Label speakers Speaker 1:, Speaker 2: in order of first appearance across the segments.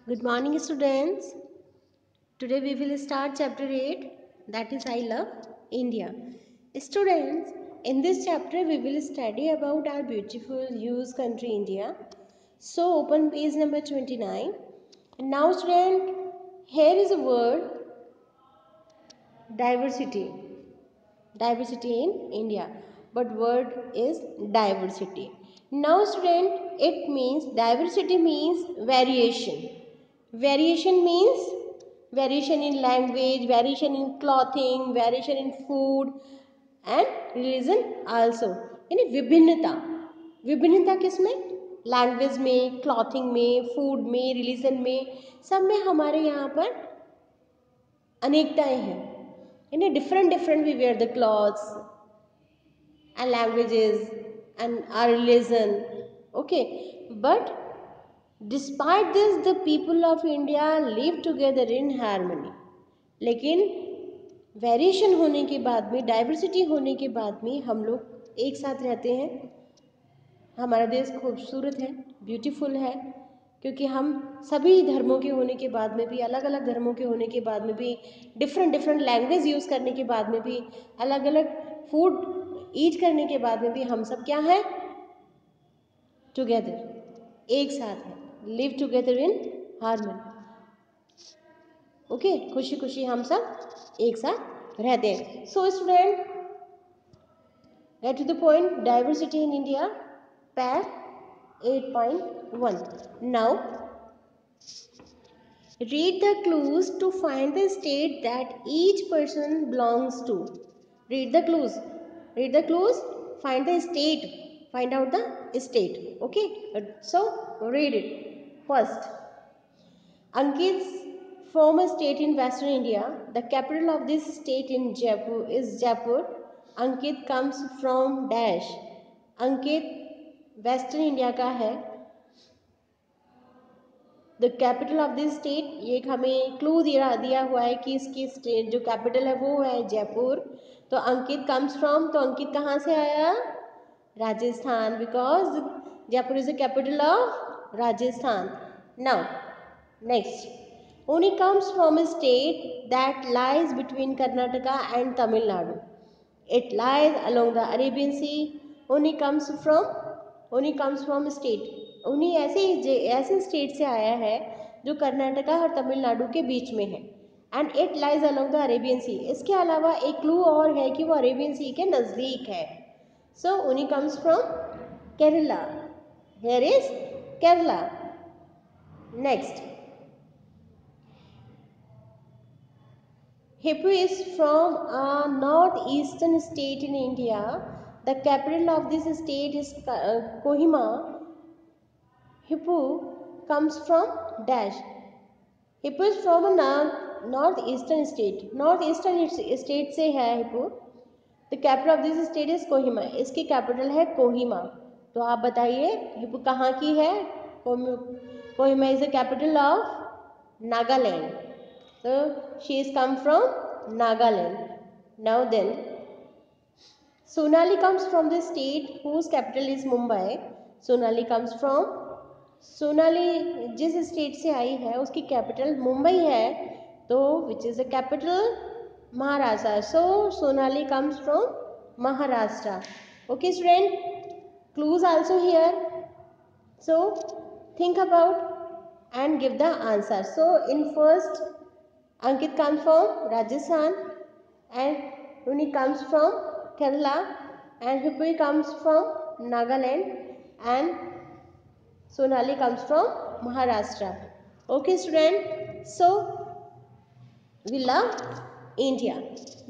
Speaker 1: Good morning, students. Today we will start chapter 8, that is I Love India. Students, in this chapter we will study about our beautiful huge country India. So open page number 29. Now student, here is a word diversity. Diversity in India. But word is diversity. Now student, it means diversity means variation. Variation means variation in language, variation in clothing, variation in food and religion also. यानी विभिन्नता. विभिन्नता किसमें? Language में, clothing में, food में, religion में, सब में हमारे यहाँ पर अनेकताएं हैं. यानी different different we wear the clothes and languages and our religion. Okay, but despite this the people of India live together in harmony. लेकिन वेरिएशन होने के बाद में, डाइवर्सिटी होने के बाद में हम लोग एक साथ रहते हैं. हमारा देश खूबसूरत है, ब्यूटीफुल है, क्योंकि हम सभी धर्मों के होने के बाद में भी, अलग अलग धर्मों के होने के बाद में भी, डिफरेंट डिफरेंट लैंग्वेज यूज़ करने के बाद में भी, अलग अलग फूड ईट करने के बाद में भी हम सब क्या हैं? टुगेदर, एक साथ हैं. Live together in harmony. Okay, खुशी खुशी हम सब एक साथ रहते हैं. So student, get to the point. Diversity in India, पैर 8.1. Now read the clues to find the state that each person belongs to. Read the clues. Read the clues. Find the state. Find out the state. Okay. So read it. First, Ankit's from a state in Western India. The capital of this state in Jaipur is Jaipur. Ankit comes from dash. Ankit Western India का है. The capital of this state, ये हमें clue दिया हुआ है कि इसकी state जो कैपिटल है वो है जयपुर. तो अंकित कम्स फ्रॉम, तो अंकित कहाँ से आया? Rajasthan, because Jaipur is the capital of Rajasthan. Now next, Oni comes from a state that lies between Karnataka and Tamil Nadu. It lies along the Arabian sea. Oni comes from state, उन्हीं ऐसे स्टेट से आया है जो कर्नाटका और तमिलनाडु के बीच में है. And it lies along the Arabian sea. इसके अलावा एक क्लू और है कि वो अरेबियन सी के नज़दीक है. सो उन्हीं comes from Kerala. Here is Kerala. Next, Hippo is from a northeastern state in India. The capital of this state is Kohima. Hippo comes from dash. Hippo is from a northeastern state. Northeastern state से है Hippo. The capital of this state is Kohima. इसकी capital है कोहिमा. तो आप बताइए Hippo कहाँ की है? Kohima is the capital of Nagaland. So she is come from Nagaland. Now then, Sonali comes from the state whose capital is Mumbai. Sonali comes from, Sonali जिस state से आई है उसकी कैपिटल मुंबई है, तो which is the capital Maharashtra. So Sonali comes from Maharashtra. Okay student, clues also here. So think about and give the answer. So in first, Ankit comes from Rajasthan and रुनी comes from Kerala and hippie comes from Nagaland and Sonali comes from Maharashtra. Okay student, so we love India.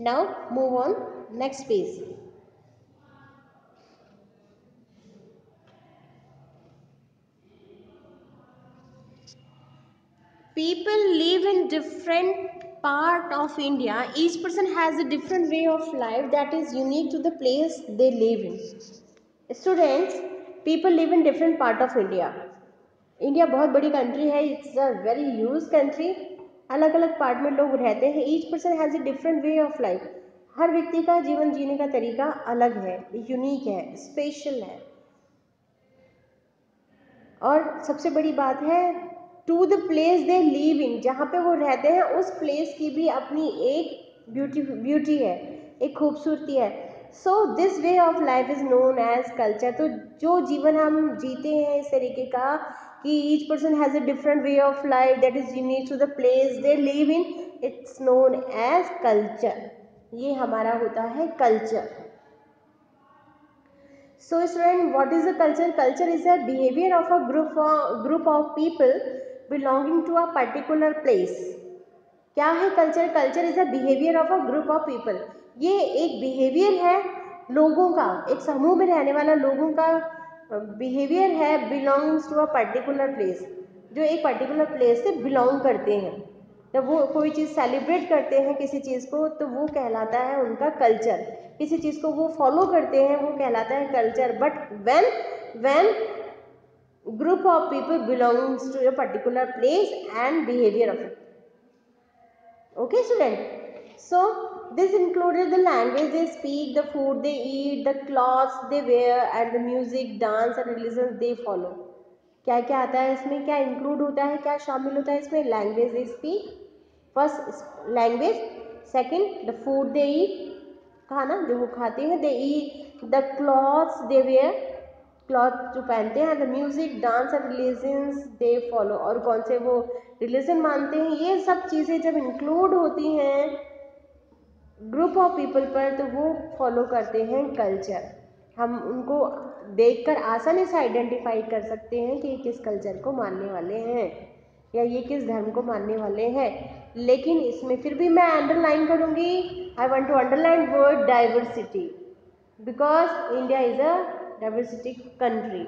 Speaker 1: Now move on next page. People live in different part of India. Each person has a different way of life that is unique to the place they live in. Students, people live in different part of India. India बहुत बड़ी country है. It's a very huge country. अलग अलग part में लोग रहते हैं. Each person has a different way of life. हर व्यक्ति का जीवन जीने का तरीका अलग है, यूनिक है, स्पेशल है. और सबसे बड़ी बात है to the place they live in, जहाँ पे वो रहते हैं उस प्लेस की भी अपनी एक ब्यूटी है, एक खूबसूरती है। So this way of life is known as culture. तो जो जीवन हम जीते हैं इस तरीके का कि each person has a different way of life that is unique to the place they live in, it's known as culture. ये हमारा होता है culture. So student, what is a culture? Culture is a behavior of a group of people belonging to a particular place. क्या है culture? Culture is a behaviour of a group of people. ये एक behaviour है लोगों का, एक समूह में रहने वाला लोगों का बिहेवियर है belongings to a particular place, जो एक पर्टिकुलर प्लेस से बिलोंग करते हैं। जब वो कोई चीज़ सेलिब्रेट करते हैं किसी चीज़ को तो वो कहलाता है उनका कल्चर। किसी चीज़ को वो फॉलो करते हैं वो कहलाता है culture. But when group of people belongings to a particular place and behaviour of it. Okay student, so this included the language they speak, the food they eat, the clothes they wear and the music, dance and religions they follow। क्या क्या आता है इसमें, क्या include होता है, क्या शामिल होता है इसमें? Language they speak, first language, second the food they eat, खाना जो वो खाते हैं, they eat, the clothes they wear, cloth जो पहनते हैं, the music, dance and religions they follow, और कौन से वो रिलीजन मानते हैं। ये सब चीज़ें जब इंक्लूड होती हैं ग्रुप ऑफ पीपल पर तो वो फॉलो करते हैं कल्चर। हम उनको देखकर आसानी से आइडेंटिफाई कर सकते हैं कि ये किस कल्चर को मानने वाले हैं या ये किस धर्म को मानने वाले हैं। लेकिन इसमें फिर भी मैं अंडरलाइन करूँगी, I want to underline word diversity, because India is a diversity country.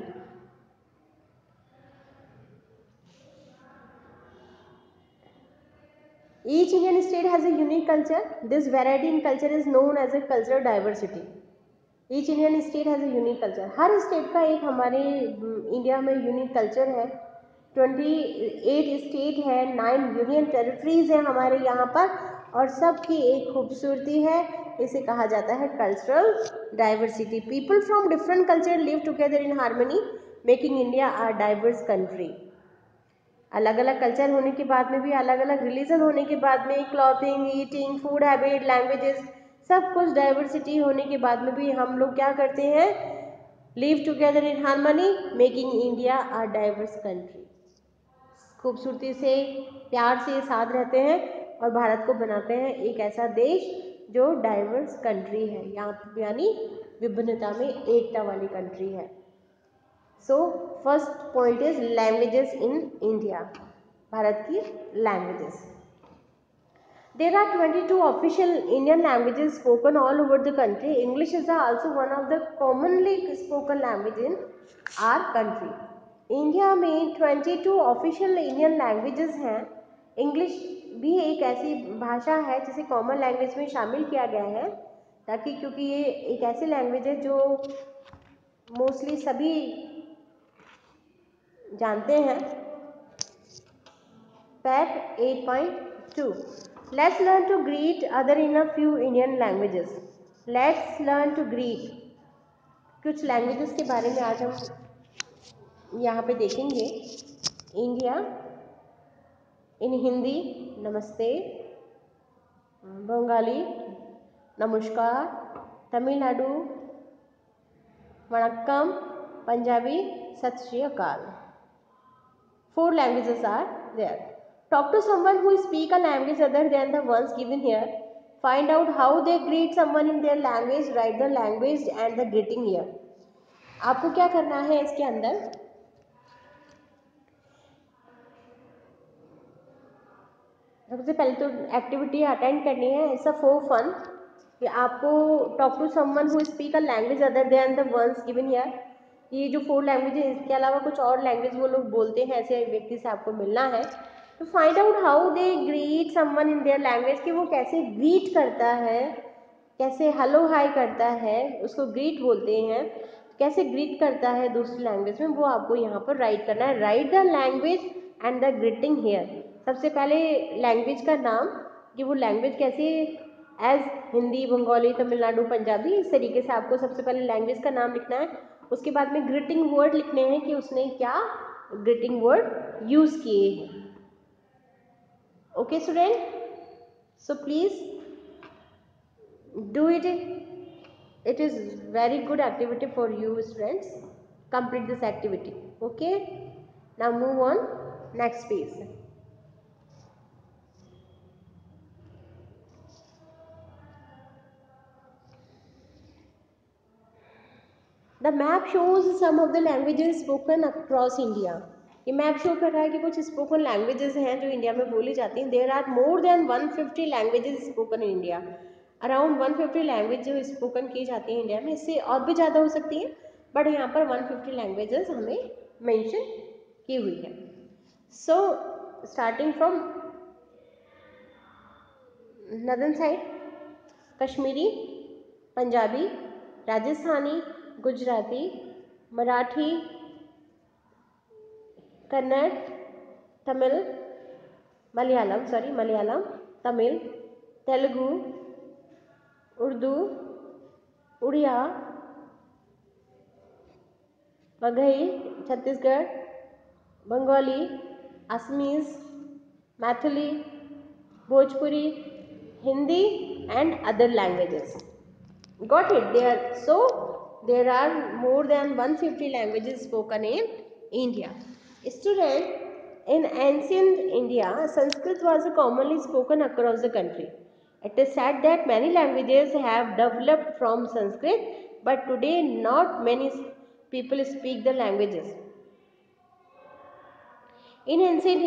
Speaker 1: Each Indian state has a unique culture. This variety in culture is known as a cultural diversity. Each Indian state has a unique culture. Her state का एक हमारे India में unique culture है। 28 state है, 9 union territories हैं हमारे यहाँ पर, और सबकी एक खूबसूरती है, इसे कहा जाता है cultural diversity. People from different culture live together in harmony making India a diverse country. अलग अलग कल्चर होने के बाद में भी, अलग अलग रिलीजन होने के बाद में, clothing, eating, food habit, languages, सब कुछ डाइवर्सिटी होने के बाद में भी हम लोग क्या करते हैं? Live together in harmony making India a diverse country. खूबसूरती से, प्यार से साथ रहते हैं और भारत को बनाते हैं एक ऐसा देश जो डाइवर्स कंट्री है, यहाँ यानी विभिन्नता में एकता वाली कंट्री है। So first point is languages in India, Bharat की languages. There are 22 official Indian languages spoken all over the country. English is also one of the commonly spoken language in our country. India में 22 official Indian languages हैं। English भी एक ऐसी भाषा है जिसे common language में शामिल किया गया है, ताकि क्योंकि ये एक ऐसी लैंग्वेज है जो मोस्टली सभी जानते हैं। Fact 8.2, let's learn to greet other in a few Indian languages. Let's learn to greet, कुछ लैंग्वेजेस के बारे में आज हम यहाँ पे देखेंगे। इंडिया, इन हिंदी नमस्ते, बंगाली नमस्कार, तमिलनाडु वणक्कम, पंजाबी सत श्री अकाल। 4 languages are there. Talk to someone who speak a language other than the ones given here. Find out how they greet someone in their language. Write the language and the greeting here. आपको क्या करना है इसके अंदर? सबसे पहले तो activity attend करनी है, इट्स अ फॉर फन, कि आपको talk to someone who speak a language other than the ones given here. ये जो 4 लैंग्वेज है इसके अलावा कुछ और लैंग्वेज वो लोग बोलते हैं, ऐसे व्यक्ति से आपको मिलना है। तो find out how they greet someone in their language, कि वो कैसे ग्रीट करता है, कैसे हेलो हाय करता है, उसको ग्रीट बोलते हैं। कैसे ग्रीट करता है दूसरी लैंग्वेज में, वो आपको यहाँ पर राइट करना है। Right the language and the greeting here. सबसे पहले लैंग्वेज का नाम, कि वो लैंग्वेज कैसे, एज हिंदी, बंगाली, तमिलनाडु, पंजाबी, इस तरीके से आपको सबसे पहले लैंग्वेज का नाम लिखना है। उसके बाद में ग्रीटिंग वर्ड लिखने हैं कि उसने क्या ग्रीटिंग वर्ड यूज किए हैं. Okay student, so please do it. It is very good activity for you students. Complete this activity. Okay, now move on next page. The map shows some of the languages spoken across India. ये map show कर रहा है कि कुछ spoken languages हैं जो India में बोली जाती हैं. There are more than 150 languages spoken in India. Around 150 language जो स्पोकन की जाती हैं इंडिया में. इससे और भी ज़्यादा हो सकती हैं, बट यहाँ पर 150 लैंग्वेजेस हमें मेंशन की हुई है. So starting from northern side, Kashmiri, Punjabi, Rajasthani, Gujarati, Marathi, Kannada, Tamil, Malayalam, Tamil, Telugu, Urdu, Oriya, Magahi, Chhattisgarh, Bengali, Assamese, Maithili, Bhojpuri, Hindi and other languages. Got it? There are more than 150 languages spoken in India. Student, in ancient India, Sanskrit was commonly spoken across the country. It is said that many languages have developed from Sanskrit, but today not many people speak the languages. In ancient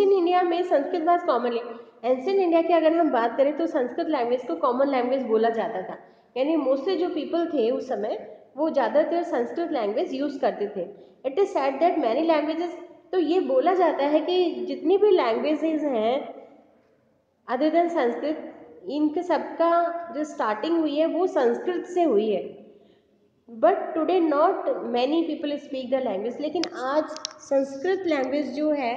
Speaker 1: India में संस्कृत भाषा commonly. Ancient India की अगर हम बात करें तो Sanskrit language को common language बोला जाता था. यानी मोस्टली जो पीपल थे उस समय वो ज़्यादातर संस्कृत लैंग्वेज यूज़ करते थे. It is sad that many languages, तो ये बोला जाता है कि जितनी भी लैंग्वेजेस हैं अदर देन संस्कृत, इनके सबका जो स्टार्टिंग हुई है वो संस्कृत से हुई है. But today not many people speak the language. लेकिन आज संस्कृत लैंग्वेज जो है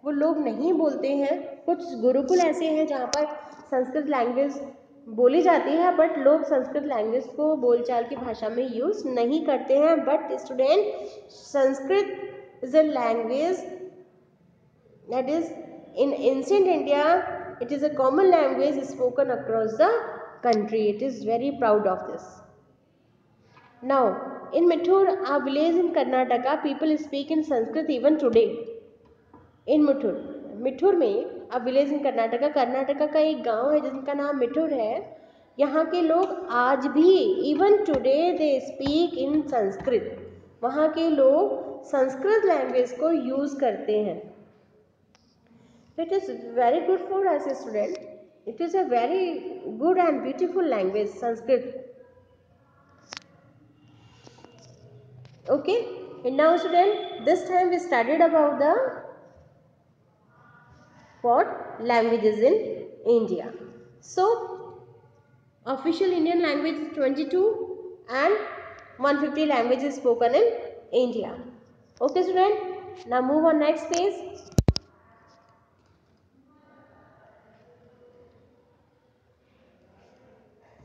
Speaker 1: वो लोग नहीं बोलते हैं. कुछ गुरुकुल ऐसे हैं जहाँ पर संस्कृत लैंग्वेज बोली जाती है, बट लोग संस्कृत लैंग्वेज को बोलचाल की भाषा में यूज़ नहीं करते हैं. But student, Sanskrit is a language that is in ancient India. It is a common language spoken across the country. It is very proud of this. Now in Mithur, a village in Karnataka, people speak in Sanskrit even today. In मिठुर में a village in Karnataka का एक गांव है जिनका नाम मिठुर है. यहाँ के लोग आज भी even today they speak in Sanskrit. वहाँ के लोग संस्कृत लैंग्वेज को यूज़ करते हैं. It is very good for us student. It is a very good and beautiful language, Sanskrit. Okay, and now student, this time we studied about the what languages in India. So official Indian language is 22 and 150 languages spoken in India. Okay student, now move on next page.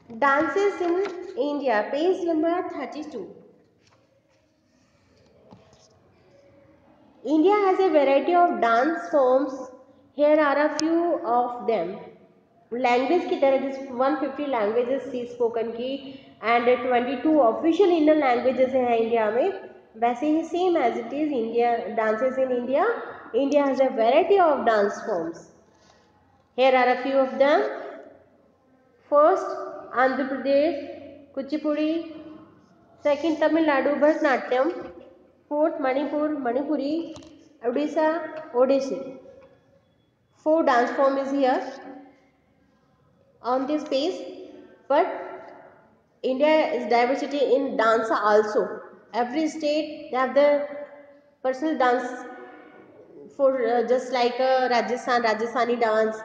Speaker 1: Dances in India, page number 32. India has a variety of dance forms. Here are a few of them. Language की तरह जिस 150 languages थी spoken की and 22 official Indian languages हैं India में, वैसे ही same as it is India dances in India. India has a variety of dance forms. Here are a few of them. First Andhra Pradesh Kuchipudi, second Tamil Nadu Bharatanatyam, fourth Manipuri, Odisha Odissi. 4 dance form is here on this page. But India is diversity in dance also. Every state they have the personal dance for just like Rajasthani dance,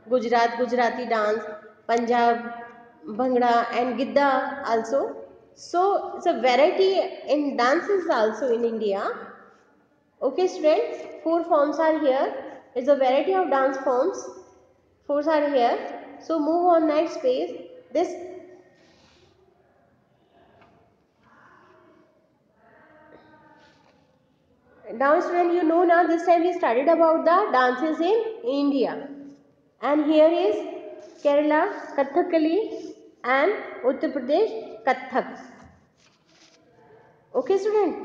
Speaker 1: Gujarati dance, Punjab Bhangra and Gidda also. So it's a variety in dances also in India. Okay students, 4 forms are here. It's a variety of dance forms. 4 are here. So move on next page. This Now student, you know now this time we studied about the dances in India, and here is Kerala Kathakali and Uttar Pradesh Kathak. Okay student,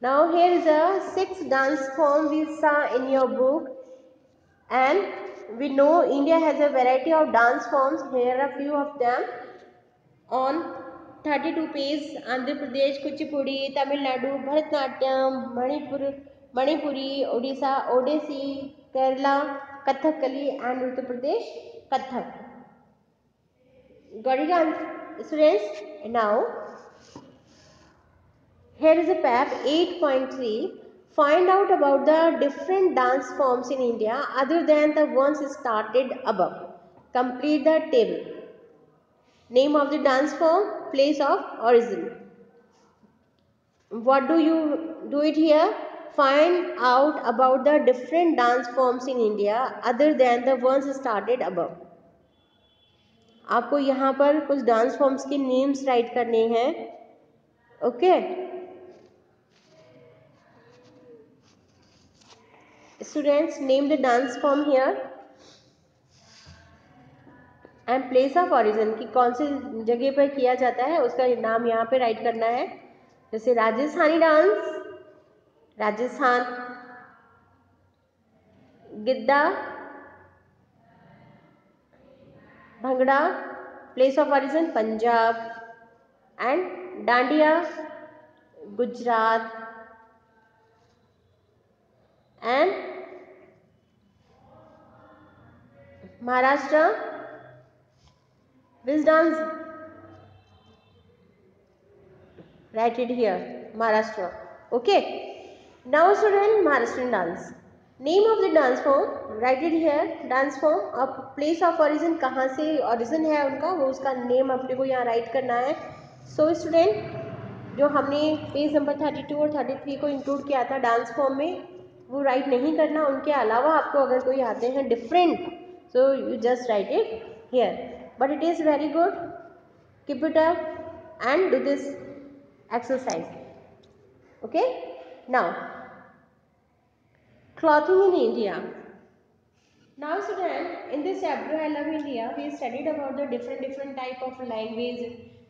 Speaker 1: now here is a 6 dance form we saw in your book, and we know India has a variety of dance forms. Here are a few of them on 32 page. Andhra Pradesh Kuchipudi, Tamil Nadu Bharatanatyam, Manipuri, Odisha Odissi, Kerala Kathakali and Uttar Pradesh Kathak. Got it students? Now here is a PAP 8.3. Find out about the different dance forms in India other than the ones started above. Complete the table. Name of the dance form, place of origin. What do you do it here? Find out about the different dance forms in India other than the ones started above. आपको यहाँ पर कुछ dance forms के names right करने हैं. Okay students, name the dance form here and place of origin, कि कौन सी जगह पर किया जाता है उसका नाम यहाँ पे राइट करना है. जैसे Rajasthani dance Rajasthan, Giddha bhangra place of origin Punjab, and dandiya Gujarat, and Maharashtra. Which dance? Write it here, Maharashtra. Okay. Now student, Maharashtrian dance. Name of the dance form, write it here. Dance form, अब place of origin कहाँ से origin है उनका, वो उसका name अपने को यहाँ write करना है. So student, जो हमने पेज नंबर 32 और 33 को इंक्लूड किया था डांस फॉर्म में, वो राइट नहीं करना. उनके अलावा आपको अगर कोई आते हैं different, so you just right it here. But it is very good. Keep it up and do this exercise. Okay. Now, clothing in India. Now student, in this chapter I Love India, we studied about the different type of language,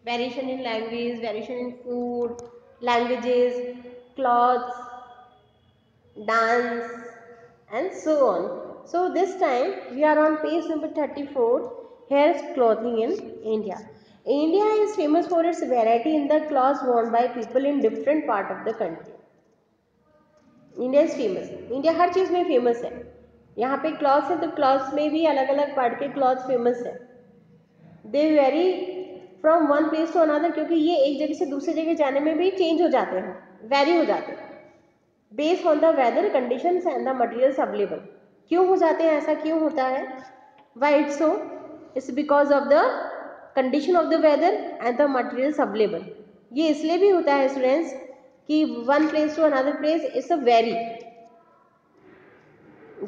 Speaker 1: variation in language, variation in food, languages, clothes, dance and so on. So this time we are on page number 34. Here is clothing in India. India is famous for its variety in the clothes worn by people in different part of the country. India is famous. India हर चीज़ में famous है. यहाँ पे clothes है तो clothes में भी अलग अलग पार्ट के क्लॉथ्स फेमस है. They vary from one place to another, क्योंकि ये एक जगह से दूसरी जगह जाने में भी चेंज हो जाते हैं, वेरी हो जाते हैं based on the weather conditions and the materials available. क्यों हो जाते हैं, ऐसा क्यों होता है? Why it's so? It's because of the condition of the weather and the materials available. ये इसलिए भी होता है स्टूडेंट्स कि one place to another place it's a very,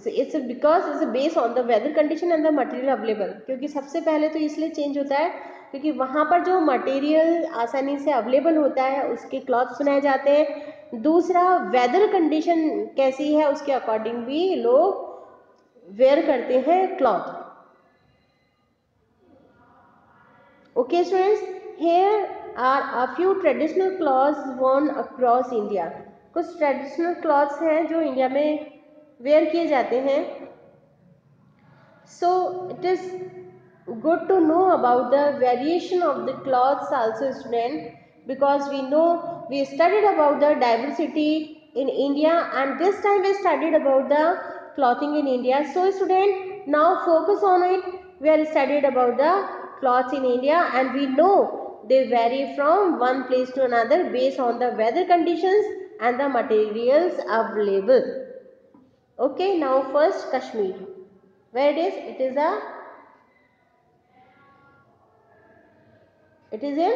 Speaker 1: it's because it's based on the weather condition and the material available. क्योंकि सबसे पहले तो इसलिए चेंज होता है क्योंकि वहाँ पर जो मटेरियल आसानी से अवेलेबल होता है उसके क्लॉथ्स बनाए जाते हैं. दूसरा, वेदर कंडीशन कैसी है उसके अकॉर्डिंग भी लोग वेयर करते हैं cloth. Okay students, here are a few traditional clothes worn across India. कुछ ट्रेडिशनल क्लॉथ्स हैं जो इंडिया में वेयर किए जाते हैं. So it is good to know about the variation of the clothes also student, because we know we studied about the diversity in India and this time we studied about the clothing in India. So student, now focus on it. We are studied about the clothes in India and we know they vary from one place to another based on the weather conditions and the materials available. Okay, now first Kashmir. Where it is? It is in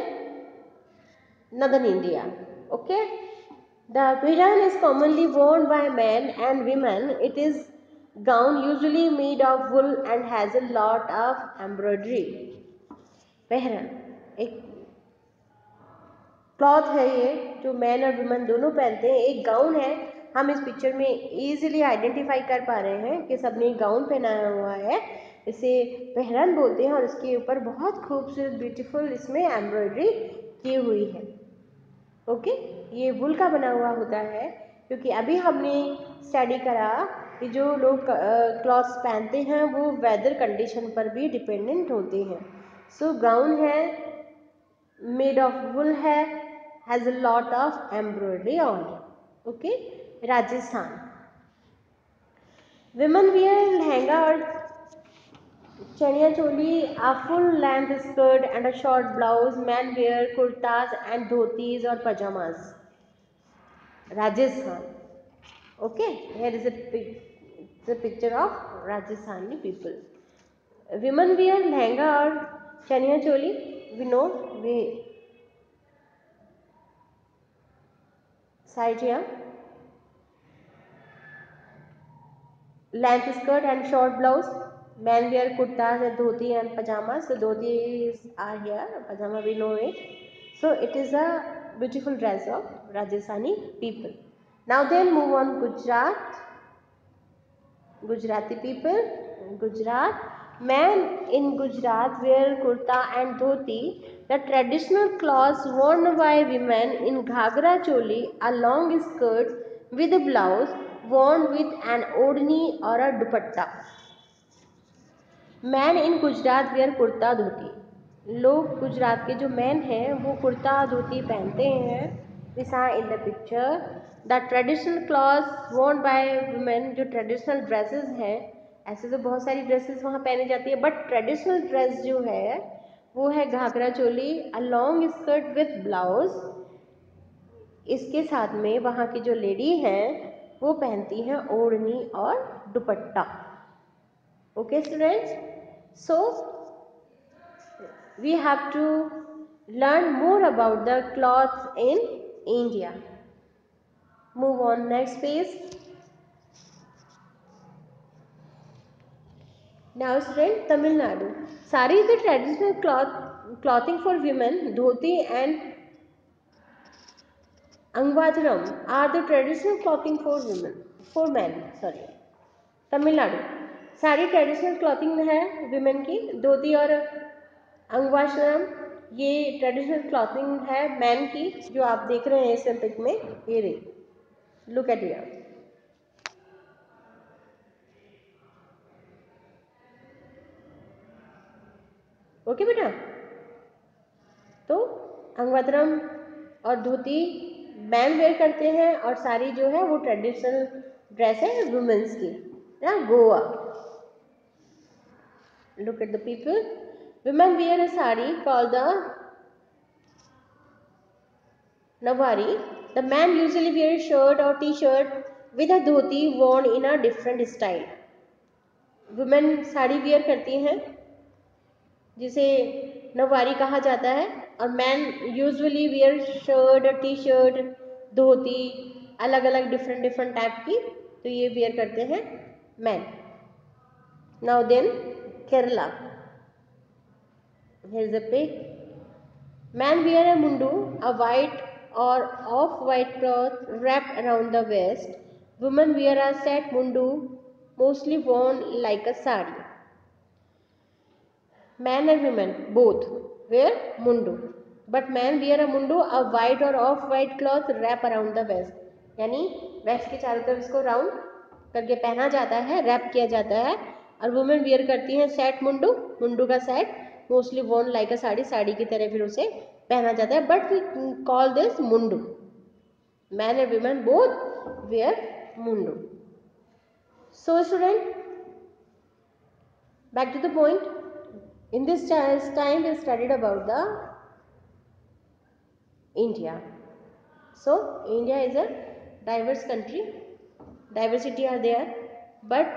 Speaker 1: northern India. Okay, the bidhan is commonly worn by men and women. It is gown usually made of wool and has a lot of embroidery. Pehran, एक cloth है ये जो man और women दोनों पहनते हैं, एक gown है। हम इस पिक्चर में इजीली आइडेंटिफाई कर पा रहे हैं कि सबने गाउन पहनाया हुआ है, इसे पहरन बोलते हैं और इसके ऊपर बहुत खूबसूरत ब्यूटीफुल इसमें एम्ब्रॉयडरी की हुई है। ओके, ये वुल का बना हुआ होता है, क्योंकि अभी हमने स्टडी करा कि जो लोग क्लॉथ्स पहनते हैं वो वेदर कंडीशन पर भी डिपेंडेंट होते हैं। सो गाउन है, मेड ऑफ वुल है, has a lot of embroidery on it. Okay, Rajasthan. Women wear lehenga और chaniya choli, a full length skirt and a short blouse. Men wear kurtas and dhotis or pajamas. Rajasthan. Okay, here is the picture of Rajasthani people. Women wear lehenga or chaniya choli. We know we side here. Length skirt and short blouse. Men wear kurtas and dhoti and pajamas. So dhotis are here. Pajama we know it. So it is a beautiful dress of Rajasthani people. Now then move on Gujarat. Gujarati people. Gujarat. Men in Gujarat wear kurta and dhoti, the traditional clothes worn by women in ghagra choli, a long skirt with a blouse worn with an odhni or a dupatta. Man in Gujarat wear kurta dhoti. लोग गुजरात के जो man हैं वो कुर्ता धोती पहनते हैं। This are in the picture the traditional clothes worn by women. जो traditional dresses हैं, ऐसे तो बहुत सारी ड्रेसेस वहाँ पहनी जाती है, बट ट्रेडिशनल ड्रेस जो है वो है ghagra choli, a long skirt with blouse. इसके साथ में वहाँ की जो लेडी हैं वो पहनती हैं ओढ़नी और दुपट्टा। Okay students, so we have to learn more about the clothes in India. Move on next page. Now student, Tamil Nadu. Sari is the traditional clothing for women. Dhoti and Angvadram are the traditional clothing for men. Sorry. Tamil Nadu. Sari traditional clothing है women की। धोती और अंगवाश्रम ये traditional clothing है man की, जो आप देख रहे हैं इस पिक में। ये रे, लुक एट हियर। ओके बेटा, तो अंगवस्त्रम और धोती मैन वेयर करते हैं और साड़ी जो है वो ट्रेडिशनल ड्रेस है वुमेन्स की। ना Goa, look at the people. Women wear a sari called the nawari. The man usually wears shirt or t-shirt with a dhoti worn in a different style. Women sari wear करती हैं जिसे नवारी कहा जाता है, और man usually wear shirt, T-shirt, dhoti, अलग अलग different type की, तो ये वेयर करते हैं man. Now then Kerala, here is a pic. Man wear a mundu, a white or off-white cloth wrapped around the waist. Women wear a set mundu, mostly worn like a sari. Man and women both wear mundu, but man wear a mundu, a white or off-white cloth wrap around the waist. यानी waste के चारों तरफ इसको round करके पहना जाता है, rap किया जाता है। और वुमेन वियर करती हैं सेट मुंडू, मुंडू का set mostly worn like a sari, sari की तरह फिर उसे पहना जाता है, but we call this mundu. Man and women both wear mundu. So student, back to the point. In this time we studied about the India. So India is a diverse country, diversity are there, but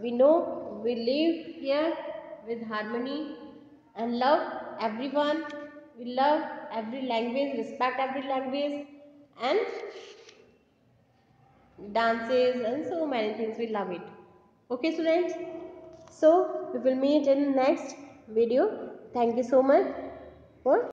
Speaker 1: we know we live here with harmony and love everyone. We love every language, respect every language, and dances and so many things, we love it. Okay students, so we will meet in next video. Thank you so much for